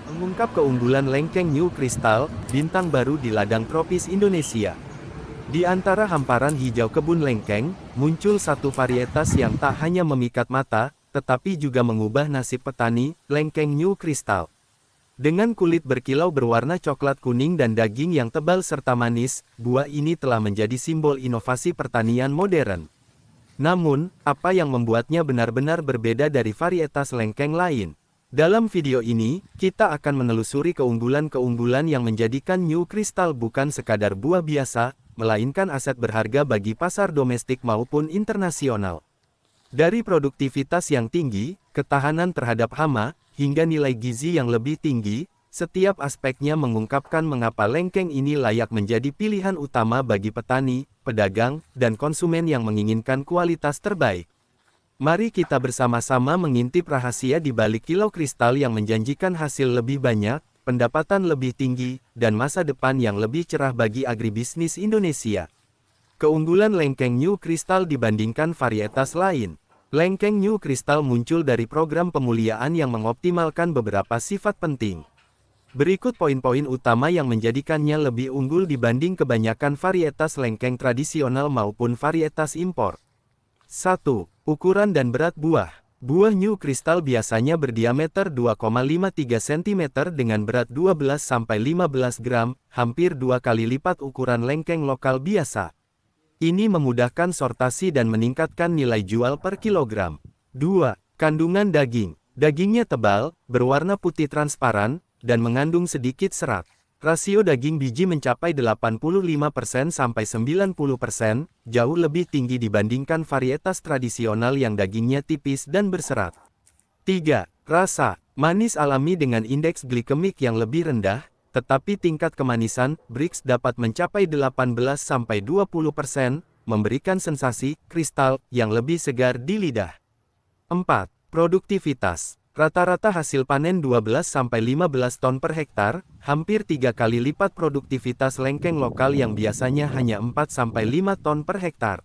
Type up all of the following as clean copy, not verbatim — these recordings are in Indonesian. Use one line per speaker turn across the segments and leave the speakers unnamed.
Mengungkap keunggulan lengkeng New Crystal, bintang baru di ladang tropis Indonesia. Di antara hamparan hijau kebun lengkeng, muncul satu varietas yang tak hanya memikat mata, tetapi juga mengubah nasib petani, lengkeng New Crystal. Dengan kulit berkilau berwarna coklat kuning dan daging yang tebal serta manis, buah ini telah menjadi simbol inovasi pertanian modern. Namun, apa yang membuatnya benar-benar berbeda dari varietas lengkeng lain? Dalam video ini, kita akan menelusuri keunggulan-keunggulan yang menjadikan New Crystal bukan sekadar buah biasa, melainkan aset berharga bagi pasar domestik maupun internasional. Dari produktivitas yang tinggi, ketahanan terhadap hama, hingga nilai gizi yang lebih tinggi, setiap aspeknya mengungkapkan mengapa lengkeng ini layak menjadi pilihan utama bagi petani, pedagang, dan konsumen yang menginginkan kualitas terbaik. Mari kita bersama-sama mengintip rahasia di balik kilau kristal yang menjanjikan hasil lebih banyak, pendapatan lebih tinggi, dan masa depan yang lebih cerah bagi agribisnis Indonesia. Keunggulan lengkeng New Crystal dibandingkan varietas lain. Lengkeng New Crystal muncul dari program pemuliaan yang mengoptimalkan beberapa sifat penting. Berikut poin-poin utama yang menjadikannya lebih unggul dibanding kebanyakan varietas lengkeng tradisional maupun varietas impor. 1. Ukuran dan berat buah. Buah New Crystal biasanya berdiameter 2,53 cm dengan berat 12-15 gram, hampir 2 kali lipat ukuran lengkeng lokal biasa. Ini memudahkan sortasi dan meningkatkan nilai jual per kilogram. 2. Kandungan daging. Dagingnya tebal, berwarna putih transparan, dan mengandung sedikit serat. Rasio daging biji mencapai 85% sampai 90%, jauh lebih tinggi dibandingkan varietas tradisional yang dagingnya tipis dan berserat. 3. Rasa. Manis alami dengan indeks glikemik yang lebih rendah, tetapi tingkat kemanisan, Brix dapat mencapai 18-20%, memberikan sensasi, kristal, yang lebih segar di lidah. 4. Produktivitas. Rata-rata hasil panen 12-15 ton per hektar, hampir 3 kali lipat produktivitas lengkeng lokal yang biasanya hanya 4-5 ton per hektar.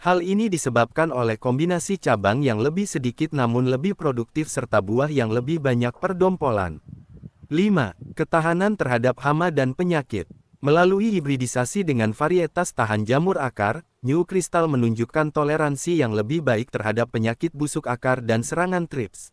Hal ini disebabkan oleh kombinasi cabang yang lebih sedikit namun lebih produktif serta buah yang lebih banyak per dompolan. 5. Ketahanan terhadap hama dan penyakit. Melalui hibridisasi dengan varietas tahan jamur akar, New Crystal menunjukkan toleransi yang lebih baik terhadap penyakit busuk akar dan serangan trips.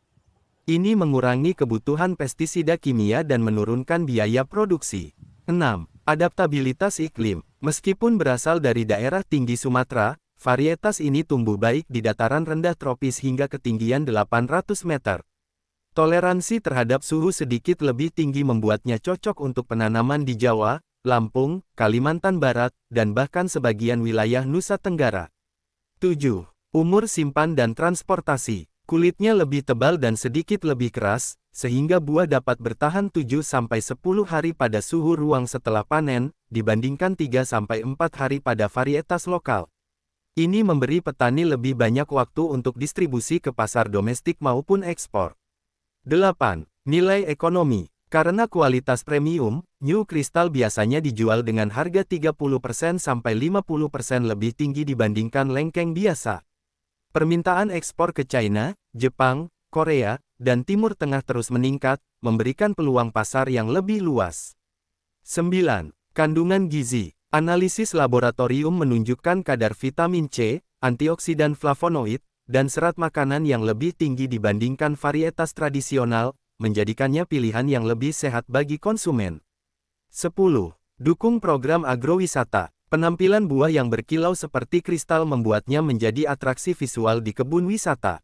Ini mengurangi kebutuhan pestisida kimia dan menurunkan biaya produksi. 6. Adaptabilitas iklim. Meskipun berasal dari daerah tinggi Sumatera, varietas ini tumbuh baik di dataran rendah tropis hingga ketinggian 800 meter. Toleransi terhadap suhu sedikit lebih tinggi membuatnya cocok untuk penanaman di Jawa, Lampung, Kalimantan Barat, dan bahkan sebagian wilayah Nusa Tenggara. 7. Umur simpan dan transportasi. Kulitnya lebih tebal dan sedikit lebih keras, sehingga buah dapat bertahan 7-10 hari pada suhu ruang setelah panen, dibandingkan 3-4 hari pada varietas lokal. Ini memberi petani lebih banyak waktu untuk distribusi ke pasar domestik maupun ekspor. 8. Nilai ekonomi. Karena kualitas premium, New Crystal biasanya dijual dengan harga 30-50% lebih tinggi dibandingkan lengkeng biasa. Permintaan ekspor ke China, Jepang, Korea, dan Timur Tengah terus meningkat, memberikan peluang pasar yang lebih luas. 9. Kandungan gizi. Analisis laboratorium menunjukkan kadar vitamin C, antioksidan flavonoid, dan serat makanan yang lebih tinggi dibandingkan varietas tradisional, menjadikannya pilihan yang lebih sehat bagi konsumen. 10. Dukung program agrowisata. Penampilan buah yang berkilau seperti kristal membuatnya menjadi atraksi visual di kebun wisata.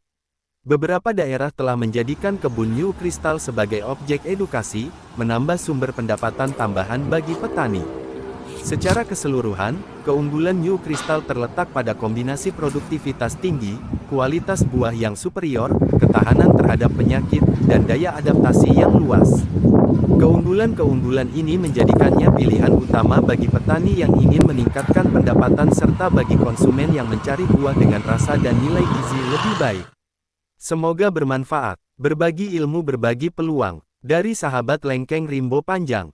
Beberapa daerah telah menjadikan kebun New Crystal sebagai objek edukasi, menambah sumber pendapatan tambahan bagi petani. Secara keseluruhan, keunggulan New Crystal terletak pada kombinasi produktivitas tinggi, kualitas buah yang superior, ketahanan terhadap penyakit, dan daya adaptasi yang luas. Keunggulan-keunggulan ini menjadikannya pilihan utama bagi petani yang ingin meningkatkan pendapatan serta bagi konsumen yang mencari buah dengan rasa dan nilai gizi lebih baik. Semoga bermanfaat. Berbagi ilmu, berbagi peluang. Dari sahabat lengkeng Rimbo Panjang.